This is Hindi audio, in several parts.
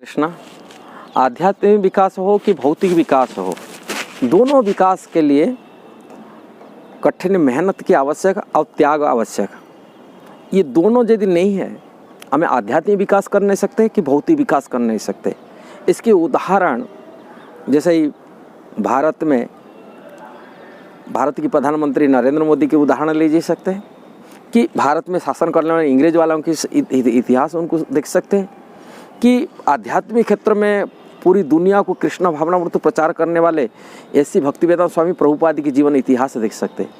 कृष्णा, आध्यात्मिक विकास हो कि भौतिक विकास हो, दोनों विकास के लिए कठिन मेहनत की आवश्यक और त्याग आवश्यक। ये दोनों यदि नहीं है, हमें आध्यात्मिक विकास कर नहीं सकते कि भौतिक विकास कर नहीं सकते। इसके उदाहरण जैसे ही भारत की प्रधानमंत्री नरेंद्र मोदी के उदाहरण ले जा सकते हैं कि भारत में शासन करने वाले इंग्रेज वालों की इतिहास उनको देख सकते हैं कि आध्यात्मिक क्षेत्र में पूरी दुनिया को कृष्ण भावनामृत प्रचार करने वाले ऐसी भक्तिवेदांत स्वामी प्रभुपाद की जीवन इतिहास देख सकते हैं।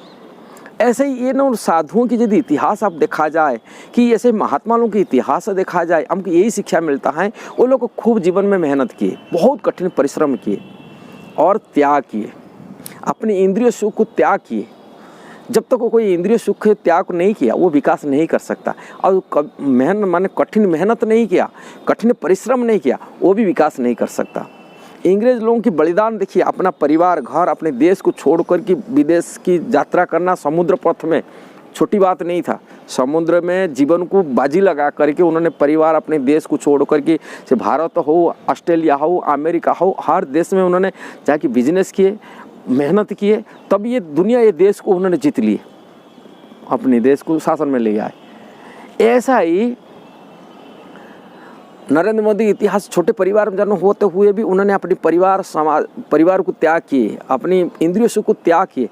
ऐसे ही ये न साधुओं की यदि इतिहास आप देखा जाए कि ऐसे महात्मा लोगों की इतिहास देखा जाए, हमको यही शिक्षा मिलता है वो लोग खूब जीवन में मेहनत किए, बहुत कठिन परिश्रम किए और त्याग किए, अपनी इंद्रिय सुख को त्याग किए। जब तक कोई इंद्रिय सुख त्याग नहीं किया वो विकास नहीं कर सकता। और कठिन मेहनत नहीं किया, कठिन परिश्रम नहीं किया, वो भी विकास नहीं कर सकता। इंग्रेज लोगों की बलिदान देखिए, अपना परिवार घर अपने देश को छोड़कर के विदेश की यात्रा करना समुद्र पथ में छोटी बात नहीं था। समुद्र में जीवन को बाजी लगा करके उन्होंने परिवार अपने देश को छोड़ करके, चाहे भारत हो, ऑस्ट्रेलिया हो, अमेरिका हो, हर देश में उन्होंने जाके बिजनेस किए, मेहनत किए, तब ये दुनिया ये देश को उन्होंने जीत लिए, अपने देश को शासन में ले आए। ऐसा ही नरेंद्र मोदी इतिहास छोटे परिवार में जन्म होते हुए भी उन्होंने अपनी परिवार को त्याग किए, अपनी इंद्रियों सुख को त्याग किए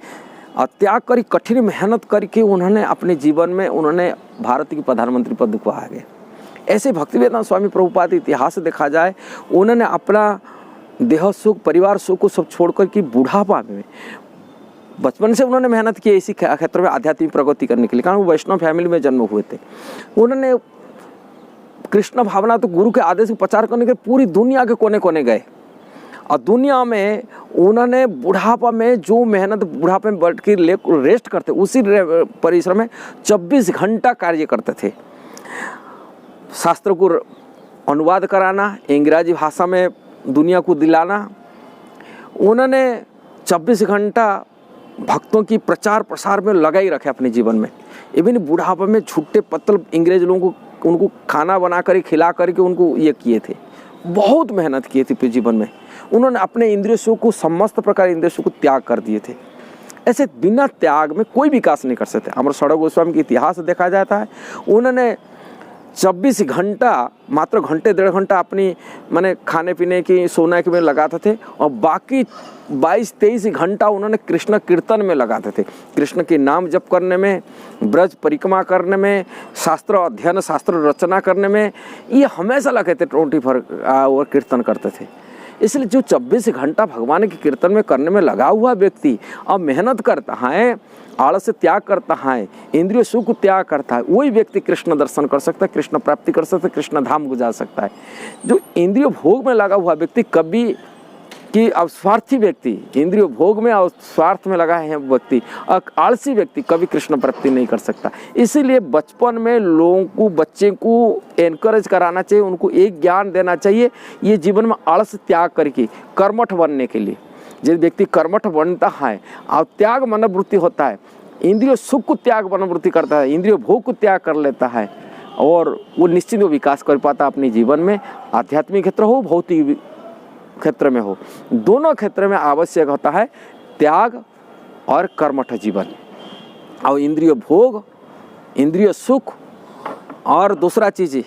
और त्याग कर कठिन मेहनत करके उन्होंने अपने जीवन में उन्होंने भारत की प्रधानमंत्री पद को आ गए। ऐसे भक्तिवेदांत स्वामी प्रभुपाद इतिहास देखा जाए, उन्होंने अपना देह सुख परिवार सुख को सब छोड़कर कि बुढ़ापा में बचपन से उन्होंने मेहनत की इसी क्षेत्र में आध्यात्मिक प्रगति करने के लिए, कारण वो वैष्णव फैमिली में जन्म हुए थे। उन्होंने कृष्ण भावना तो गुरु के आदेश को प्रचार करने के पूरी दुनिया के कोने कोने गए और दुनिया में उन्होंने बुढ़ापा में जो मेहनत बुढ़ापे में बैठ के रेस्ट करते, उसी परिश्रम में 24 घंटा कार्य करते थे। शास्त्र को अनुवाद कराना, अंग्रेजी भाषा में दुनिया को दिलाना, उन्होंने 24 घंटा भक्तों की प्रचार प्रसार में लगा ही रखे अपने जीवन में। इवन बुढ़ापा में छुट्टे पत्तल अंग्रेज लोगों को उनको खाना बना कर खिला करके उनको ये किए थे, बहुत मेहनत किए थे अपने जीवन में। उन्होंने अपने इंद्रिय सुख को समस्त प्रकार इंद्रिय सुख को त्याग कर दिए थे। ऐसे बिना त्याग में कोई विकास नहीं कर सकते। अमर षडंग गोस्वामी की इतिहास देखा जाता है, उन्होंने 24 घंटा मात्र घंटे 1.5 घंटा अपनी खाने पीने की सोने के में लगाते थे और बाकी 22-23 घंटा उन्होंने कृष्ण कीर्तन में लगाते थे, कृष्ण के नाम जप करने में, ब्रज परिक्रमा करने में, शास्त्र अध्ययन शास्त्र रचना करने में, ये हमेशा लगे थे 24 और कीर्तन करते थे। इसलिए जो 24 घंटा भगवान के कीर्तन में करने में लगा हुआ व्यक्ति अब मेहनत करता है, आलस त्याग करता है, इंद्रिय सुख को त्याग करता है, वही व्यक्ति कृष्ण दर्शन कर सकता है, कृष्ण प्राप्ति कर सकता है, कृष्ण धाम को जा सकता है। जो इंद्रिय भोग में लगा हुआ व्यक्ति कभी कि अब स्वार्थी व्यक्ति, इंद्रिय भोग में और स्वार्थ में लगा है व्यक्ति, आलसी व्यक्ति कभी कृष्ण प्राप्ति नहीं कर सकता। इसीलिए बचपन में लोगों को, बच्चे को एनकरेज कराना चाहिए, उनको एक ज्ञान देना चाहिए, ये जीवन में आलस त्याग करके कर्मठ बनने के लिए। जिस व्यक्ति कर्मठ बनता है और त्याग मनोवृत्ति होता है, इंद्रिय सुख को त्याग मनोवृत्ति करता है, इंद्रिय भोग को त्याग कर लेता है और वो निश्चित विकास कर पाता अपने जीवन में। आध्यात्मिक क्षेत्र हो, भौतिक क्षेत्र में हो, दोनों क्षेत्र में आवश्यक होता है त्याग और कर्मठ जीवन। और इंद्रिय भोग, इंद्रिय सुख और दूसरा चीज़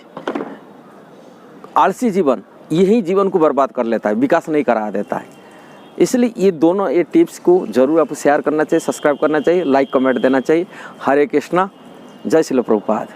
आलसी जीवन, यही जीवन को बर्बाद कर लेता है, विकास नहीं करा देता है। इसलिए ये दोनों टिप्स को जरूर आपको शेयर करना चाहिए, सब्सक्राइब करना चाहिए, लाइक कमेंट देना चाहिए। हरे कृष्णा, जय श्रील प्रभुपाद।